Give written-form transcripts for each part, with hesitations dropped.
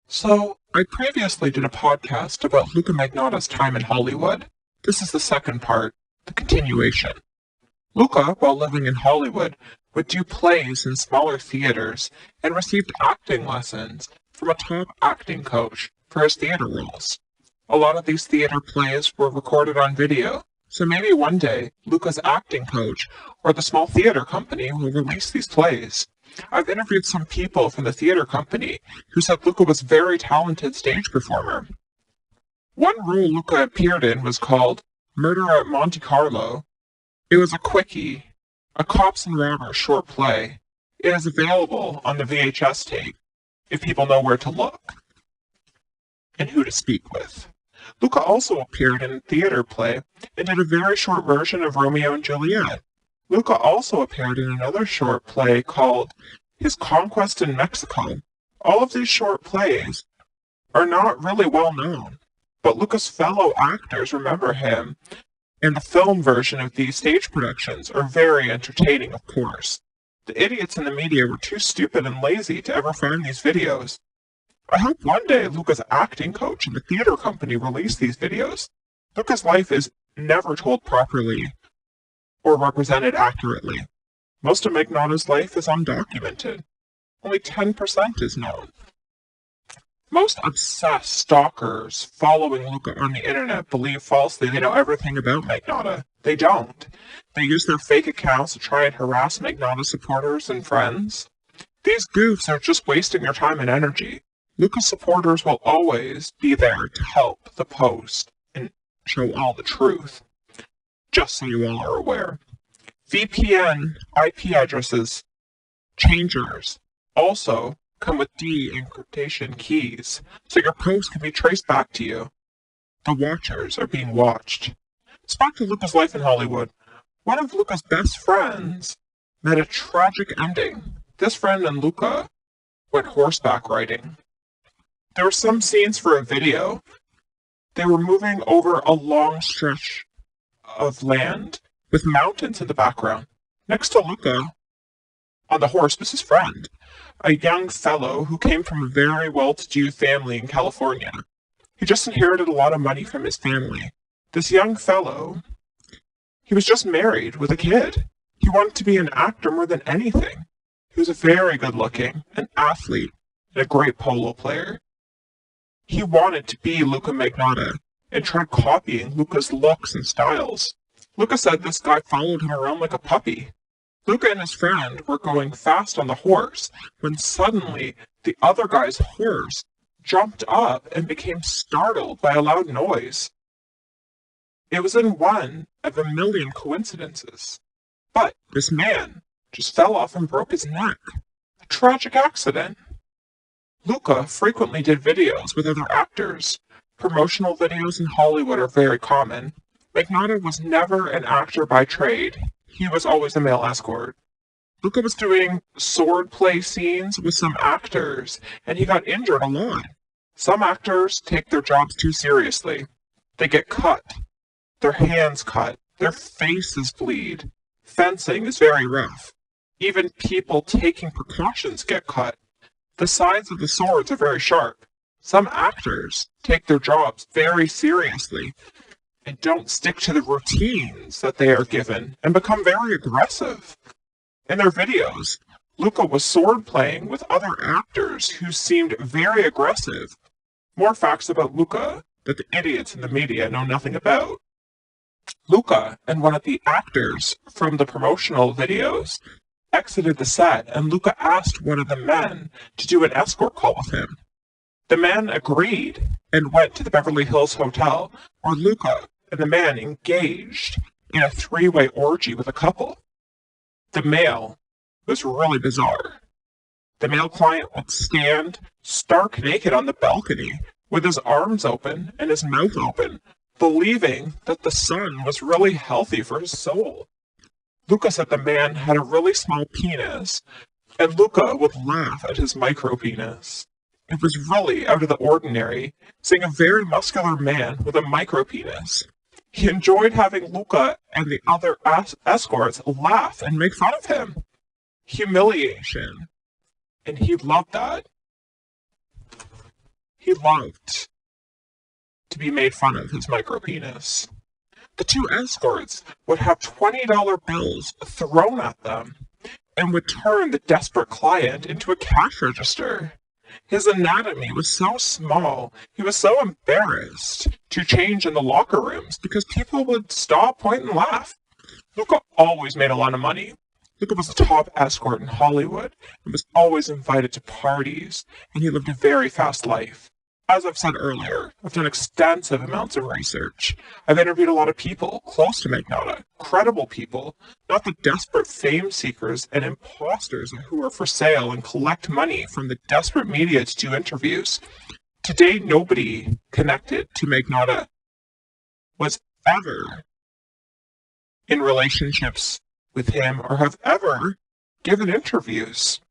So, I previously did a podcast about Luka Magnotta's time in Hollywood. This is the second part, the continuation. Luka, while living in Hollywood, would do plays in smaller theaters and received acting lessons from a top acting coach for his theater roles. A lot of these theater plays were recorded on video, so maybe one day Luka's acting coach or the small theater company will release these plays. I've interviewed some people from the theater company who said Luka was a very talented stage performer. One role Luka appeared in was called Murder at Monte Carlo. It was a quickie, a cops and robbers short play. It is available on the VHS tape, if people know where to look and who to speak with. Luka also appeared in a theater play and did a very short version of Romeo and Juliet. Luka also appeared in another short play called His Conquest in Mexico. All of these short plays are not really well known, but Luka's fellow actors remember him, and the film version of these stage productions are very entertaining, of course. The idiots in the media were too stupid and lazy to ever find these videos. I hope one day Luka's acting coach and the theater company release these videos. Luka's life is never told properly or represented accurately. Most of Magnotta's life is undocumented. Only 10% is known. Most obsessed stalkers following Luka on the internet believe falsely they know everything about Magnotta. They don't. They use their fake accounts to try and harass Magnotta supporters and friends. These goofs are just wasting their time and energy. Luka's supporters will always be there to help the post and show all the truth. Just so you all are aware. VPN IP addresses changers also come with de-encryption keys, so your posts can be traced back to you. The watchers are being watched. Let's back to Luka's life in Hollywood. One of Luka's best friends met a tragic ending. This friend and Luka went horseback riding. There were some scenes for a video. They were moving over a long stretch of land with mountains in the background. Next to Luka, on the horse, was his friend, a young fellow who came from a very well-to-do family in California. He just inherited a lot of money from his family. This young fellow, he was just married with a kid. He wanted to be an actor more than anything. He was a very good-looking, an athlete, and a great polo player. He wanted to be Luka Magnotta and tried copying Luka's looks and styles. Luka said this guy followed him around like a puppy. Luka and his friend were going fast on the horse when suddenly the other guy's horse jumped up and became startled by a loud noise. It was in one of a million coincidences. But this man just fell off and broke his neck. A tragic accident. Luka frequently did videos with other actors. Promotional videos in Hollywood are very common. Magnotta was never an actor by trade. He was always a male escort. Luka was doing sword play scenes with some actors, and he got injured a lot. Some actors take their jobs too seriously. They get cut. Their hands cut. Their faces bleed. Fencing is very rough. Even people taking precautions get cut. The sides of the swords are very sharp. Some actors take their jobs very seriously and don't stick to the routines that they are given and become very aggressive. In their videos, Luka was sword playing with other actors who seemed very aggressive. More facts about Luka that the idiots in the media know nothing about. Luka and one of the actors from the promotional videos exited the set, and Luka asked one of the men to do an escort call with him. The man agreed and went to the Beverly Hills Hotel, where Luka and the man engaged in a three-way orgy with a couple. The male was really bizarre. The male client would stand stark naked on the balcony with his arms open and his mouth open, believing that the sun was really healthy for his soul. Luka said the man had a really small penis, and Luka would laugh at his micro-penis. It was really out of the ordinary, seeing a very muscular man with a micro-penis. He enjoyed having Luka and the other escorts laugh and make fun of him. Humiliation. And he loved that. He loved to be made fun of his micropenis. The two escorts would have $20 bills thrown at them and would turn the desperate client into a cash register. His anatomy was so small, he was so embarrassed to change in the locker rooms because people would stop, point, and laugh. Luka always made a lot of money. Luka was a top escort in Hollywood and was always invited to parties, and he lived a very fast life. As I've said earlier, I've done extensive amounts of research. I've interviewed a lot of people close to Magnotta, credible people, not the desperate fame seekers and imposters who are for sale and collect money from the desperate media to do interviews. To date, nobody connected to Magnotta was ever in relationships with him or have ever given interviews.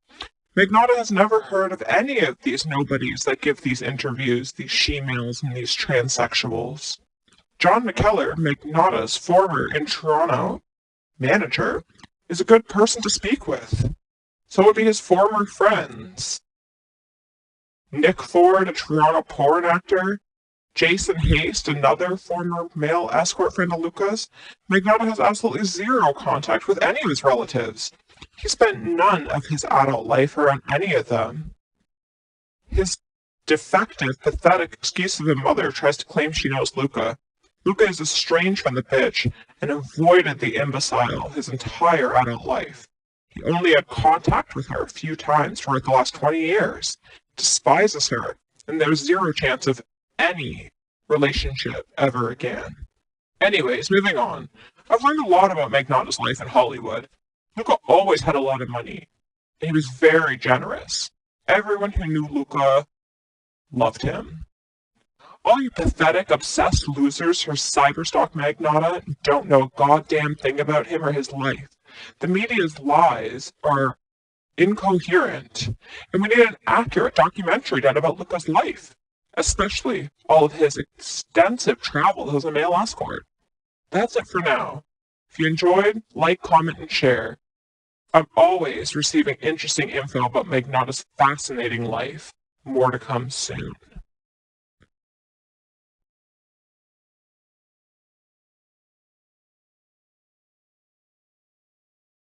Magnotta has never heard of any of these nobodies that give these interviews, these she-males and these transsexuals. John McKellar, Magnotta's former in Toronto manager, is a good person to speak with. So would be his former friends. Nick Ford, a Toronto porn actor, Jason Haste, another former male escort friend of Luka's. Magnotta has absolutely zero contact with any of his relatives. He spent none of his adult life around any of them. His defective, pathetic excuse of a mother tries to claim she knows Luka. Luka is estranged from the bitch and avoided the imbecile his entire adult life. He only had contact with her a few times for the last 20 years, despises her, and there's zero chance of any relationship ever again. Anyways, moving on. I've learned a lot about Magnotta's life in Hollywood. Luka always had a lot of money, and he was very generous. Everyone who knew Luka loved him. All you pathetic, obsessed losers who cyberstalk Magnotta don't know a goddamn thing about him or his life. The media's lies are incoherent, and we need an accurate documentary done about Luka's life, especially all of his extensive travels as a male escort. That's it for now. If you enjoyed, like, comment, and share. I'm always receiving interesting info about Magnotta's fascinating life. More to come soon.